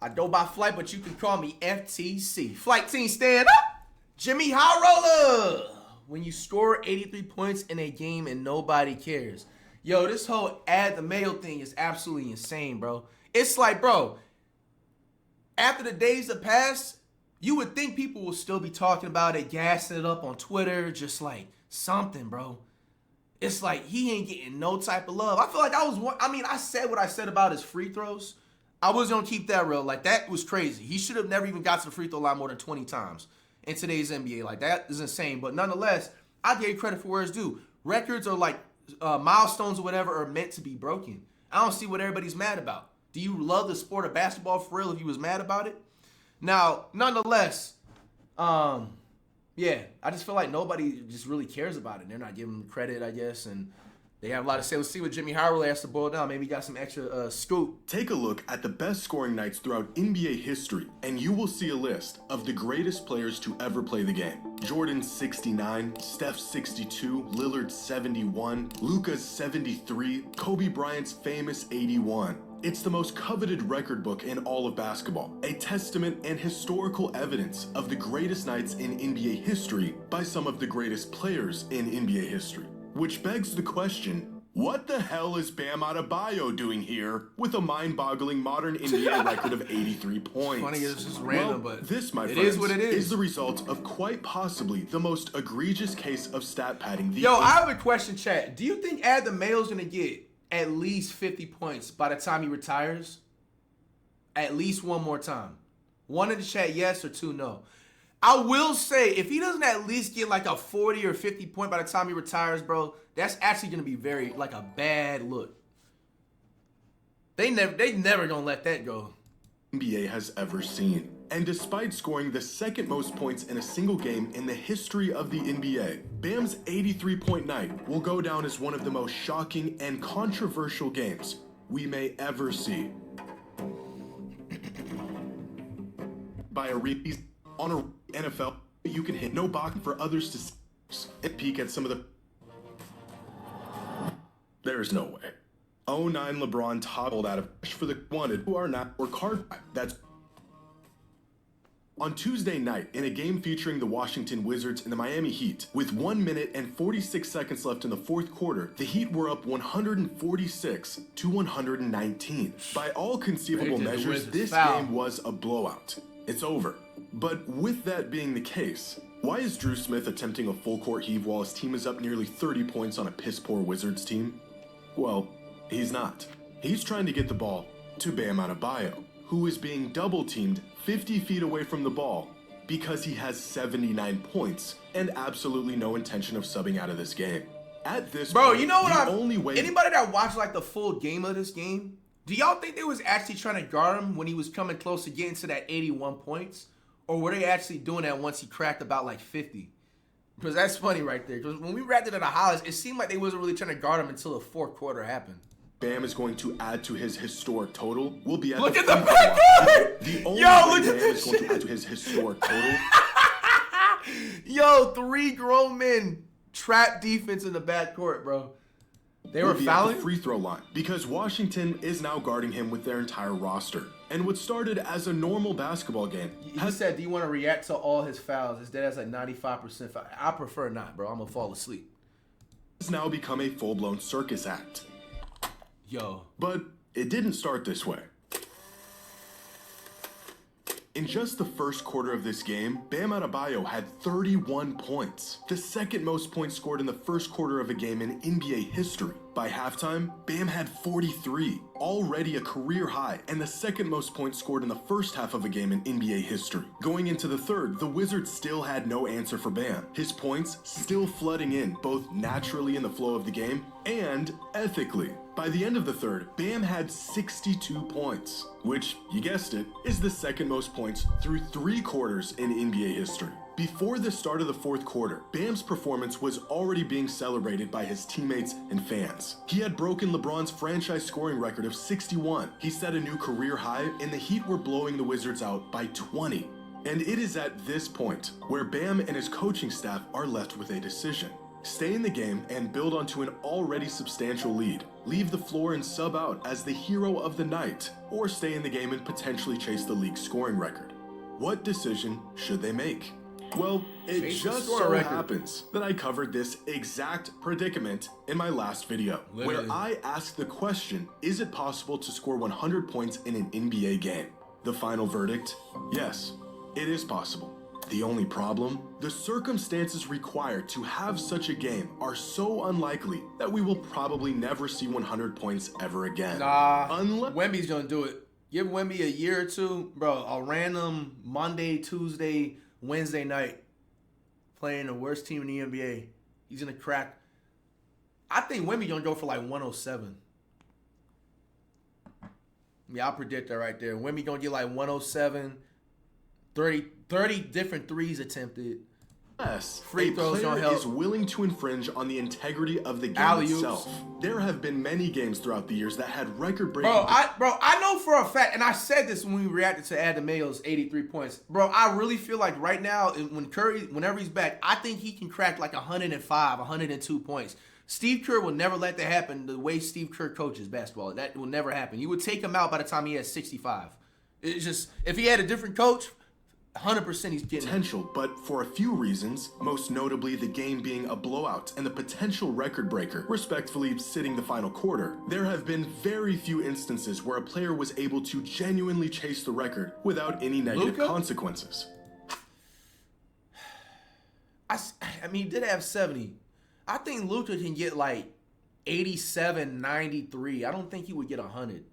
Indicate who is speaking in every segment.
Speaker 1: I go by Flight, but you can call me FTC. Flight team, stand up. JxmyHighroller. When you score 83 points in a game and nobody cares. Yo, this whole add the mail thing is absolutely insane, bro. It's like, bro, after the days have passed, you would think people will still be talking about it, gassing it up on Twitter, just like something, bro. It's like he ain't getting no type of love. I feel like I said what I said about his free throws. I was going to keep that real. Like, that was crazy. He should have never even got to the free throw line more than 20 times in today's NBA. Like, that is insane. But nonetheless, I gave credit for where it's due. Records are like milestones or whatever are meant to be broken. I don't see what everybody's mad about. Do you love the sport of basketball for real if you was mad about it? Now, nonetheless, yeah, I just feel like nobody just really cares about it. They're not giving him credit, I guess, and they have a lot to say. Let's see what JxmyHighroller has to boil down. Maybe he got some extra scoop.
Speaker 2: Take a look at the best scoring nights throughout NBA history, and you will see a list of the greatest players to ever play the game. Jordan 69, Steph 62, Lillard 71, Luka's 73, Kobe Bryant's famous 81. It's the most coveted record book in all of basketball, a testament and historical evidence of the greatest nights in NBA history by some of the greatest players in NBA history. Which begs the question, what the hell is Bam Adebayo doing here with a mind-boggling modern NBA record of 83 points?
Speaker 1: Funny, it's just random,
Speaker 2: well,
Speaker 1: but
Speaker 2: this, my
Speaker 1: it
Speaker 2: friends,
Speaker 1: is what it is.
Speaker 2: The result of quite possibly the most egregious case of stat padding.
Speaker 1: Yo, I have a question, chat. Do you think Ad the Mail's gonna get at least 50 points by the time he retires? At least one more time. One in the chat, yes, or two, no. I will say, if he doesn't at least get like a 40 or 50 point by the time he retires, bro, that's actually going to be very, like, a bad look. They never going to let that go.
Speaker 2: NBA has ever seen. And despite scoring the second most points in a single game in the history of the NBA, Bam's 83-point night will go down as one of the most shocking and controversial games we may ever see. By a repeat on a NFL, you can hit no box for others to see and peek at some of the... There's no way. 09 LeBron toppled out of for the wanted who are not or card. That's on Tuesday night in a game featuring the Washington Wizards and the Miami Heat. With 1 minute and 46 seconds left in the fourth quarter, the Heat were up 146 to 119. By all conceivable measures, this game was a blowout. It's over. But with that being the case, why is Drew Smith attempting a full court heave while his team is up nearly 30 points on a piss-poor Wizards team? Well, he's not. He's trying to get the ball to Bam Adebayo, who is being double-teamed 50 feet away from the ball because he has 79 points and absolutely no intention of subbing out of this game. At this point,
Speaker 1: you know what?
Speaker 2: Anybody
Speaker 1: that watched like the full game of this game, do y'all think they was actually trying to guard him when he was coming close to getting to that 81 points? Or were they actually doing that once he cracked about like 50? Because that's funny right there. Because when we wrapped it at the highlights, it seemed like they wasn't really trying to guard him until the fourth quarter happened.
Speaker 2: Bam is going to add to his historic total. We'll be at
Speaker 1: look
Speaker 2: the
Speaker 1: at the backcourt.
Speaker 2: The only
Speaker 1: Yo,
Speaker 2: way
Speaker 1: look
Speaker 2: Bam
Speaker 1: at
Speaker 2: is
Speaker 1: this
Speaker 2: going
Speaker 1: shit.
Speaker 2: to add to his historic total.
Speaker 1: Yo, 3 grown men trap defense in the backcourt, bro. They were fouling
Speaker 2: at the free throw line because Washington is now guarding him with their entire roster. And what started as a normal basketball game.
Speaker 1: He said, do you want to react to all his fouls? His dad has like 95% foul. I prefer not, bro. I'm going to fall asleep.
Speaker 2: Has now become a full-blown circus act.
Speaker 1: Yo.
Speaker 2: But it didn't start this way. In just the first quarter of this game, Bam Adebayo had 31 points, the second most points scored in the first quarter of a game in NBA history. By halftime, Bam had 43, already a career high, and the second most points scored in the first half of a game in NBA history. Going into the third, the Wizards still had no answer for Bam. His points still flooding in, both naturally in the flow of the game and ethically. By the end of the third, Bam had 62 points, which, you guessed it, is the second most points through 3 quarters in NBA history. Before the start of the fourth quarter, Bam's performance was already being celebrated by his teammates and fans. He had broken LeBron's franchise scoring record of 61. He set a new career high, and the Heat were blowing the Wizards out by 20. And it is at this point where Bam and his coaching staff are left with a decision. Stay in the game and build onto an already substantial lead. Leave the floor and sub out as the hero of the night, or stay in the game and potentially chase the league's scoring record. What decision should they make? Well, it just so happens that I covered this exact predicament in my last video, where I asked the question, is it possible to score 100 points in an NBA game? The final verdict, yes, it is possible. The only problem? The circumstances required to have such a game are so unlikely that we will probably never see 100 points ever again.
Speaker 1: Wemby's gonna do it. Give Wemby a year or two, bro. A random Monday, Tuesday, Wednesday night playing the worst team in the NBA. He's gonna crack. I think Wemby gonna go for like 107. Yeah, I'll predict that right there. Wemby gonna get like 107, 30 different threes attempted.
Speaker 2: Yes,
Speaker 1: free throws don't help.
Speaker 2: Is willing to infringe on the integrity of the game itself. There have been many games throughout the years that had record-breaking.
Speaker 1: I know for a fact, and I said this when we reacted to Adebayo's 83 points. Bro, I really feel like right now, when Curry, whenever he's back, I think he can crack like 105, 102 points. Steve Kerr will never let that happen. The way Steve Kerr coaches basketball, that will never happen. You would take him out by the time he has 65. It's just if he had a different coach. 100% he's getting
Speaker 2: potential, but for a few reasons, most notably the game being a blowout and the potential record breaker, respectfully sitting the final quarter, there have been very few instances where a player was able to genuinely chase the record without any negative consequences.
Speaker 1: I mean, he did have 70. I think Luka can get like 87, 93. I don't think he would get 100.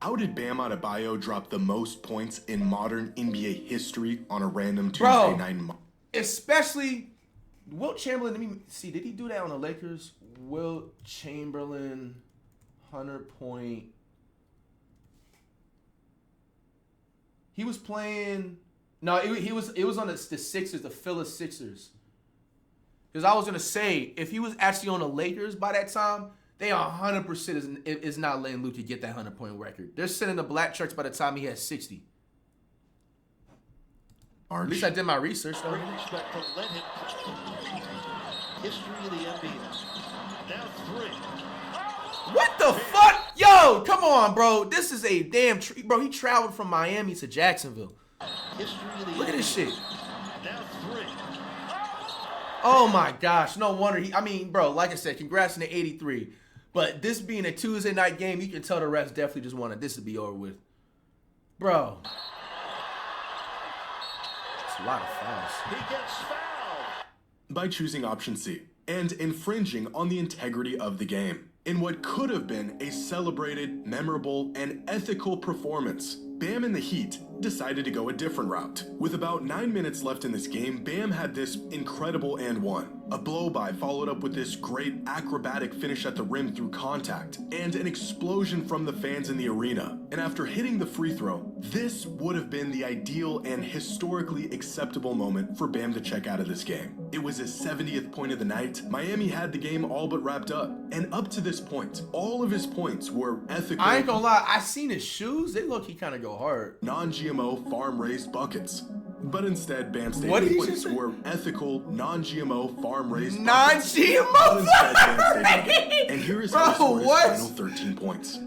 Speaker 2: How did Bam Adebayo drop the most points in modern NBA history on a random Tuesday night?
Speaker 1: Especially Wilt Chamberlain. Let me see. Did he do that on the Lakers? Wilt Chamberlain, 100-point. He was playing. No, it was on the Sixers, the Philly Sixers. Because I was gonna say if he was actually on the Lakers by that time. They 100% is not letting Luka get that 100-point record. They're sending the black shirts by the time he has 60. At least I did my research. Though.
Speaker 3: Respect to let him history of the NBA. Now 3.
Speaker 1: What the fuck? Yo, come on, bro. This is a damn treat. Bro, he traveled from Miami to Jacksonville. Look at this shit.
Speaker 3: Now 3.
Speaker 1: Oh, my gosh. No wonder I mean, bro, like I said, congrats on the 83. But this being a Tuesday night game, you can tell the refs definitely just wanted this to be over with. Bro. It's a lot of fouls.
Speaker 3: He gets fouled.
Speaker 2: By choosing option C and infringing on the integrity of the game. In what could have been a celebrated, memorable, and ethical performance, Bam and the Heat decided to go a different route. With about 9 minutes left in this game, Bam had this incredible and one. A blow-by followed up with this great acrobatic finish at the rim through contact, and an explosion from the fans in the arena. And after hitting the free throw, this would have been the ideal and historically acceptable moment for Bam to check out of this game. It was his 70th point of the night. Miami had the game all but wrapped up. And up to this point, all of his points were ethical.
Speaker 1: I ain't gonna lie, I seen his shoes. They look, he kind of go hard.
Speaker 2: Non-GMO farm-raised buckets. But instead, Bam's stated points were ethical, non-GMO farm-raised buckets.
Speaker 1: Non-GMO?
Speaker 2: And here is how he scored his final 13 points.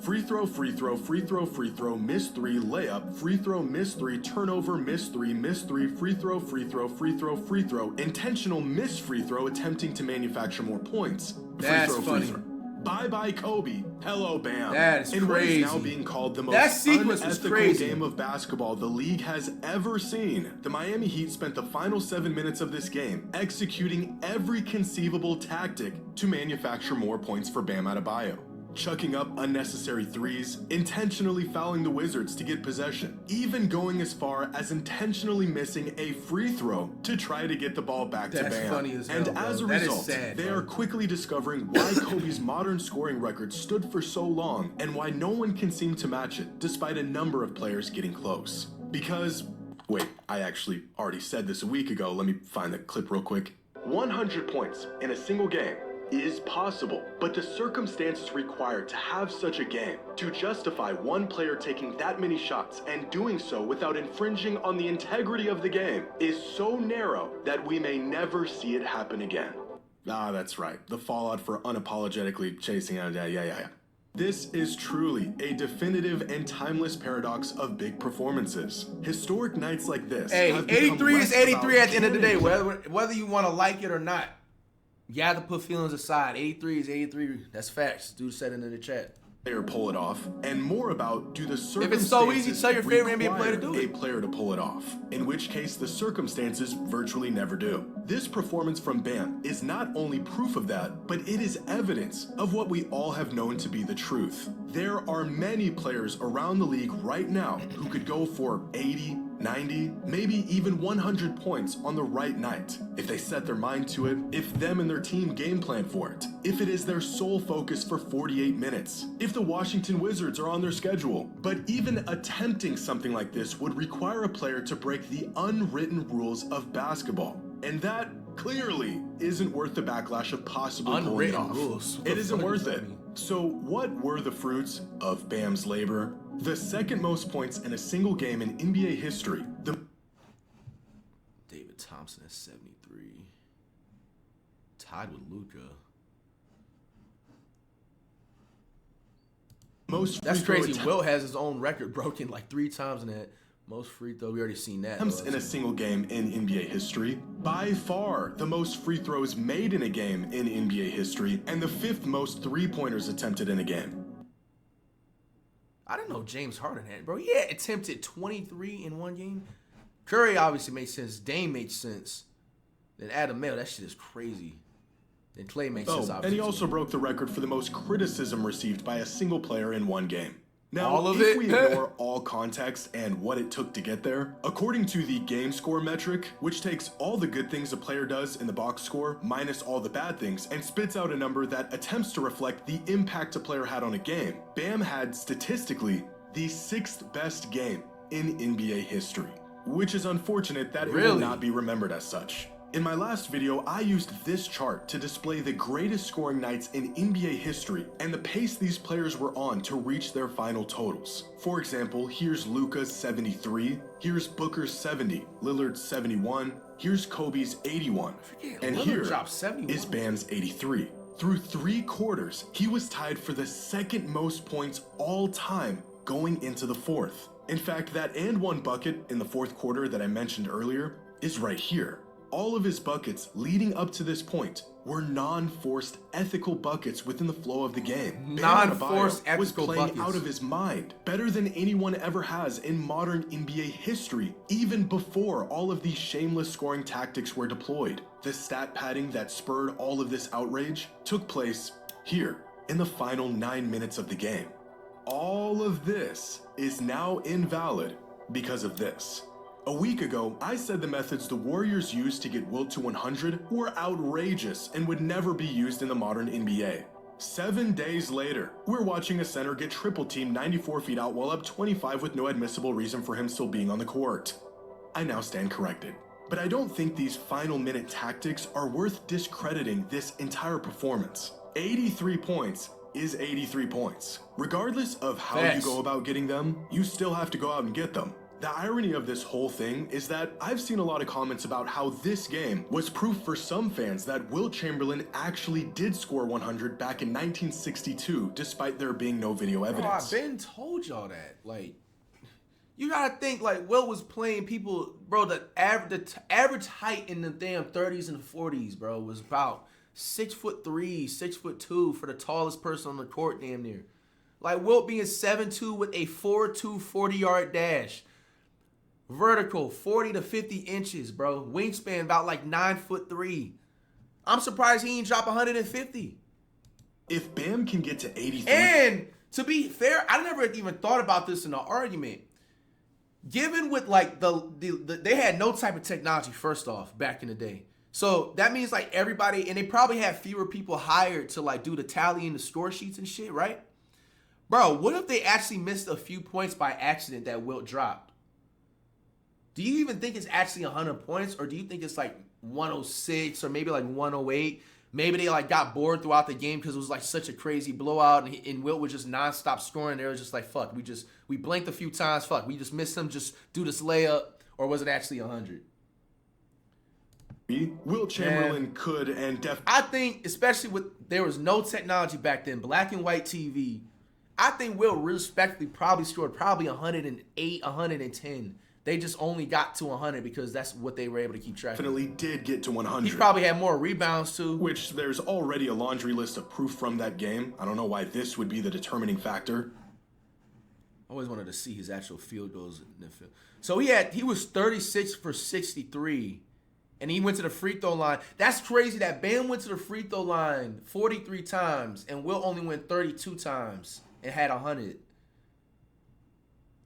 Speaker 2: Free throw, free throw, free throw, free throw, miss 3, layup, free throw, miss 3, turnover, miss 3, miss 3, free throw, free throw, free throw, free throw, intentional miss free throw, attempting to manufacture more points.
Speaker 1: That's
Speaker 2: free throw,
Speaker 1: funny.
Speaker 2: free throw. Bye-bye Kobe. Hello, Bam.
Speaker 1: That is
Speaker 2: and
Speaker 1: crazy.
Speaker 2: What is now being called the most unethical game of basketball the league has ever seen. The Miami Heat spent the final 7 minutes of this game executing every conceivable tactic to manufacture more points for Bam Adebayo. Chucking up unnecessary threes, intentionally fouling the Wizards to get possession, even going as far as intentionally missing a free throw to try to get the ball back to Bam.
Speaker 1: Funny as hell,
Speaker 2: and as a result, they are quickly discovering why Kobe's modern scoring record stood for so long and why no one can seem to match it, despite a number of players getting close. Because, wait, I actually already said this a week ago. Let me find the clip real quick. 100 points in a single game is possible, but the circumstances required to have such a game, to justify one player taking that many shots and doing so without infringing on the integrity of the game, is so narrow that we may never see it happen again. Ah, that's right. The fallout for unapologetically chasing out. Yeah. This is truly a definitive and timeless paradox of big performances. Historic nights like this.
Speaker 1: Hey,
Speaker 2: have become
Speaker 1: 83 is
Speaker 2: less
Speaker 1: 83 at the end of the day,
Speaker 2: about
Speaker 1: whether you want to like it or not. You have to put feelings aside. 83 is 83. That's facts. Dude said it in the chat.
Speaker 2: Player pull it off, and more about do the circumstances
Speaker 1: If it's so easy, tell your favorite NBA player to do it.
Speaker 2: A player to pull it off, in which case the circumstances virtually never do. This performance from Bam is not only proof of that, but it is evidence of what we all have known to be the truth. There are many players around the league right now who could go for 80, 90, maybe even 100 points on the right night, if they set their mind to it, if them and their team game plan for it, if it is their sole focus for 48 minutes, if the Washington Wizards are on their schedule. But even attempting something like this would require a player to break the unwritten rules of basketball. And that clearly isn't worth the backlash of possibly pulling it off.
Speaker 1: Rules.
Speaker 2: It isn't worth it. So what were the fruits of Bam's labor? The second most points in a single game in NBA history.
Speaker 1: David Thompson at 73. Tied with Luka.
Speaker 2: Most
Speaker 1: That's
Speaker 2: free throw
Speaker 1: crazy. Wilt has his own record broken like 3 times in that. Most free throw. We already seen that.
Speaker 2: attempts in a single game in NBA history. By far, the most free throws made in a game in NBA history, and the 5th most three-pointers attempted in a game.
Speaker 1: I didn't know James Harden had it, bro. He had attempted 23 in one game. Curry obviously made sense. Dame made sense. Then Adam Male, that shit is crazy. Then Clay made sense, obviously.
Speaker 2: And he also broke the record for the most criticism received by a single player in one game. Now,
Speaker 1: if
Speaker 2: we ignore all context and what it took to get there, according to the game score metric, which takes all the good things a player does in the box score minus all the bad things and spits out a number that attempts to reflect the impact a player had on a game, Bam had statistically the 6th best game in NBA history, which is unfortunate that it will not be remembered as such. In my last video, I used this chart to display the greatest scoring nights in NBA history and the pace these players were on to reach their final totals. For example, here's Luka's 73, here's Booker's 70, Lillard's 71, here's Kobe's 81, and here is Bam's 83. Through 3 quarters, he was tied for the 2nd most points all time going into the 4th. In fact, that and one bucket in the 4th quarter that I mentioned earlier is right here. All of his buckets leading up to this point were non-forced ethical buckets within the flow of the game.
Speaker 1: Non-forced ethical
Speaker 2: was playing
Speaker 1: buckets.
Speaker 2: out of his mind, better than anyone ever has in modern NBA history, even before all of these shameless scoring tactics were deployed. The stat padding that spurred all of this outrage took place here in the final 9 minutes of the game. All of this is now invalid because of this. A week ago, I said the methods the Warriors used to get Wilt to 100 were outrageous and would never be used in the modern NBA. 7 days later, we're watching a center get triple-teamed 94 feet out while up 25 with no admissible reason for him still being on the court. I now stand corrected. But I don't think these final minute tactics are worth discrediting this entire performance. 83 points is 83 points. Regardless of how you go about getting them, you still have to go out and get them. The irony of this whole thing is that I've seen a lot of comments about how this game was proof for some fans that Wilt Chamberlain actually did score 100 back in 1962, despite there being no video evidence.
Speaker 1: Bro, I've been told y'all that. Like, you gotta think, like, Wilt was playing people, bro, the average height in the damn 30s and 40s, bro, was about 6'3", 6'2" for the tallest person on the court, damn near. Like, Wilt being 7'2" with a 4'2" 40-yard dash. Vertical, 40 to 50 inches, bro. Wingspan about like 9'3". I'm surprised he ain't drop 150.
Speaker 2: If Bam can get to 83...
Speaker 1: And to be fair, I never even thought about this in an argument. Given with like they had no type of technology, first off, back in the day. So that means like everybody, and they probably had fewer people hired to like do the tally in the score sheets and shit, right? Bro, what if they actually missed a few points by accident that Wilt dropped? Do you even think it's actually 100 points, or do you think it's like 106 or maybe like 108? maybe they like got bored throughout the game because it was like such a crazy blowout, and Wilt was just nonstop scoring. They were just like, fuck, we blinked a few times, fuck, we just missed him, just do this layup, or was it actually 100?
Speaker 2: Wilt Chamberlain could and definitely.
Speaker 1: I think, especially there was no technology back then, black and white TV. I think Wilt respectfully probably scored 108, 110. They just only got to 100 because that's what they were able to keep track of.
Speaker 2: Definitely did get to 100.
Speaker 1: He probably had more rebounds too.
Speaker 2: Which there's already a laundry list of proof from that game. I don't know why this would be the determining factor.
Speaker 1: I always wanted to see his actual field goals in the field. So he was 36 for 63, and he went to the free throw line. That's crazy that Bam went to the free throw line 43 times, and Wilt only went 32 times and had 100.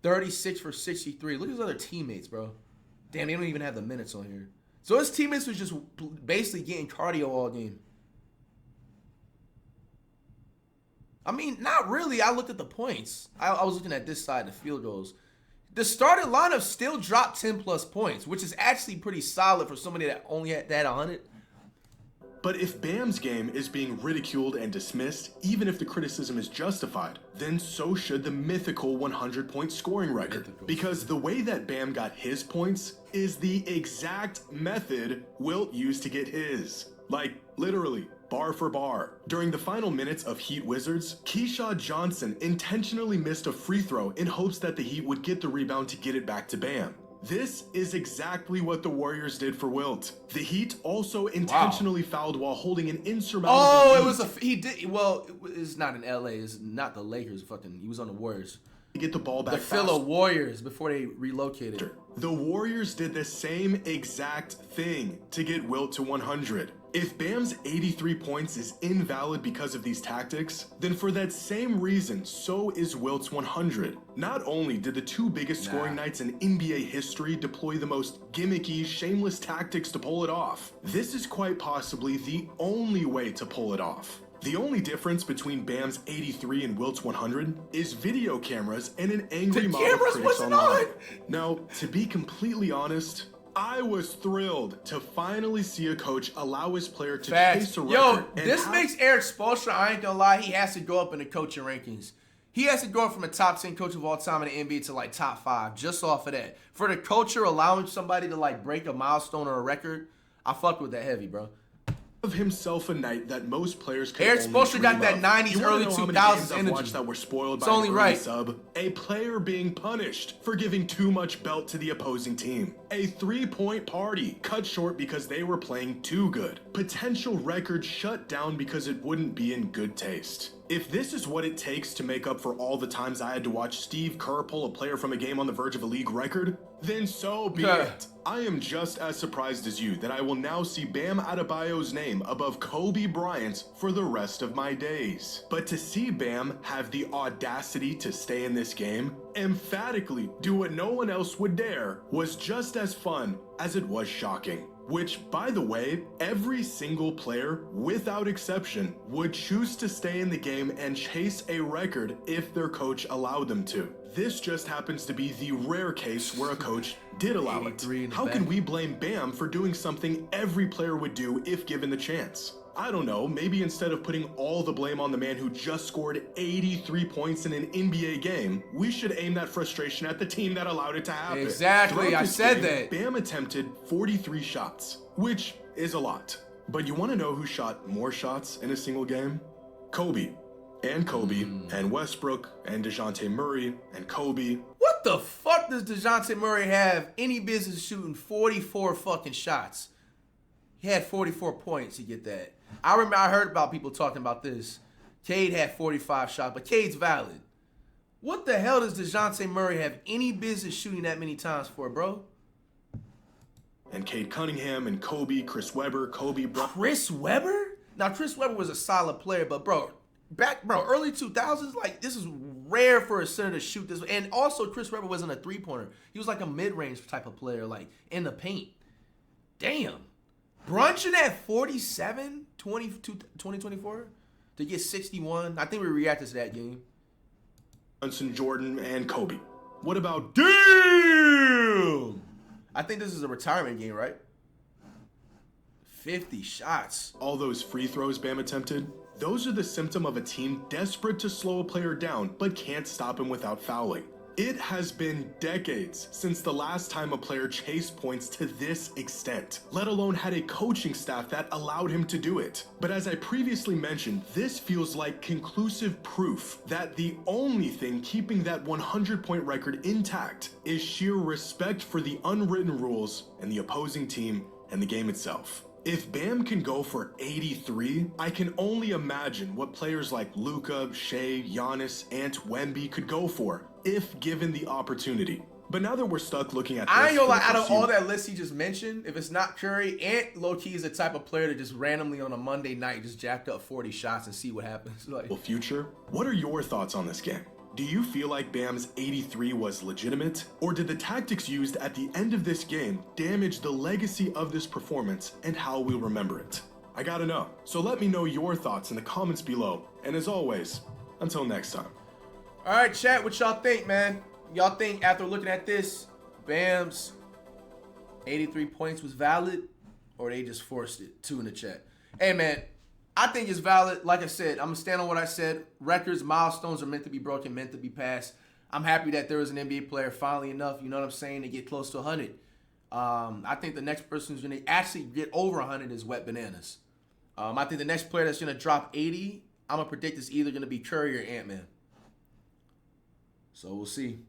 Speaker 1: 36 for 63. Look at his other teammates, bro. Damn, they don't even have the minutes on here. So his teammates was just basically getting cardio all game. I mean, not really. I looked at the points. I was looking at this side, the field goals. The starting lineup still dropped 10 plus points, which is actually pretty solid for somebody that only had 100.
Speaker 2: But if Bam's game is being ridiculed and dismissed, even if the criticism is justified, then so should the mythical 100-point scoring record. Because the way that Bam got his points is the exact method Wilt used to get his. Like, literally, bar for bar. During the final minutes of Heat Wizards, Keyshawn Johnson intentionally missed a free throw in hopes that the Heat would get the rebound to get it back to Bam. This is exactly what the Warriors did for Wilt. The Heat also intentionally fouled while holding an insurmountable lead.
Speaker 1: It's not in LA. It's not the Lakers. He was on the Warriors.
Speaker 2: To get the ball back
Speaker 1: The Philly Warriors before they relocated.
Speaker 2: The Warriors did the same exact thing to get Wilt to 100. If Bam's 83 points is invalid because of these tactics, then for that same reason, so is Wilt's 100. Not only did the two biggest scoring nights in NBA history deploy the most gimmicky, shameless tactics to pull it off, this is quite possibly the only way to pull it off. The only difference between Bam's 83 and Wilt's 100 is video cameras and an angry mob of critics online. Now, to be completely honest, I was thrilled to finally see a coach allow his player to chase a record.
Speaker 1: Yo, this makes Eric Spoelstra, I ain't gonna lie, he has to go up in the coaching rankings. He has to go from a top 10 coach of all time in the NBA to like top 5 just off of that. For the culture allowing somebody to like break a milestone or a record, I fuck with that heavy, bro.
Speaker 2: Of himself a night that most players could
Speaker 1: Eric
Speaker 2: only
Speaker 1: Spoelstra got that
Speaker 2: dream
Speaker 1: 90s,
Speaker 2: of.
Speaker 1: early 2000s energy.
Speaker 2: Watched that were spoiled
Speaker 1: It's
Speaker 2: by
Speaker 1: only
Speaker 2: an
Speaker 1: right.
Speaker 2: early sub. A player being punished for giving too much belt to the opposing team. A 3-point party cut short because they were playing too good. Potential record shut down because it wouldn't be in good taste. If this is what it takes to make up for all the times I had to watch Steve Kerr pull a player from a game on the verge of a league record, then so be it. I am just as surprised as you that I will now see Bam Adebayo's name above Kobe Bryant's for the rest of my days. But to see Bam have the audacity to stay in this game, emphatically do what no one else would dare, was just as fun as it was shocking. Which, by the way, every single player, without exception, would choose to stay in the game and chase a record if their coach allowed them to. This just happens to be the rare case where a coach did allow it. How can we blame Bam for doing something every player would do if given the chance? I don't know, maybe instead of putting all the blame on the man who just scored 83 points in an NBA game, we should aim that frustration at the team that allowed it to happen.
Speaker 1: Exactly, I said that.
Speaker 2: Bam attempted 43 shots, which is a lot. But you want to know who shot more shots in a single game? Kobe. And Kobe, and Westbrook, and DeJounte Murray, and Kobe.
Speaker 1: What the fuck does DeJounte Murray have any business shooting 44 fucking shots? He had 44 points to get that. I remember I heard about people talking about this. Cade had 45 shots, but Cade's valid. What the hell does DeJounte Murray have any business shooting that many times for, bro?
Speaker 2: And Cade Cunningham and Kobe, Chris Webber, Kobe,
Speaker 1: Chris Webber? Now, Chris Webber was a solid player, but early 2000s, like, this is rare for a center to shoot this. And also, Chris Webber wasn't a three-pointer. He was like a mid-range type of player, like, in the paint. Damn. Brunson at 47, 2024 to get 61. I think we reacted to that game.
Speaker 2: Brunson, Jordan, and Kobe. What about...
Speaker 1: Damn! I think this is a retirement game, right? 50 shots.
Speaker 2: All those free throws Bam attempted, those are the symptom of a team desperate to slow a player down but can't stop him without fouling. It has been decades since the last time a player chased points to this extent, let alone had a coaching staff that allowed him to do it. But as I previously mentioned, this feels like conclusive proof that the only thing keeping that 100-point record intact is sheer respect for the unwritten rules and the opposing team and the game itself. If Bam can go for 83, I can only imagine what players like Luka, Shea, Giannis, and Wemby could go for if given the opportunity. But now that we're stuck looking at this,
Speaker 1: I ain't gonna lie, out of all that list he just mentioned, if it's not Curry, Ant low-key is the type of player to just randomly on a Monday night just jack up 40 shots and see what happens. Like,
Speaker 2: future, what are your thoughts on this game? Do you feel like Bam's 83 was legitimate? Or did the tactics used at the end of this game damage the legacy of this performance and how we'll remember it? I gotta know. So let me know your thoughts in the comments below. And as always, until next time.
Speaker 1: all right, chat, what y'all think, man? Y'all think after looking at this, Bam's 83 points was valid, or they just forced it? 2 in the chat. Hey, man, I think it's valid. Like I said, I'm going to stand on what I said. Records, milestones are meant to be broken, meant to be passed. I'm happy that there was an NBA player finally enough, you know what I'm saying, to get close to 100. I think the next person who's going to actually get over 100 is Wet Bananas. I think the next player that's going to drop 80, I'm going to predict is either going to be Curry or Ant-Man. So we'll see.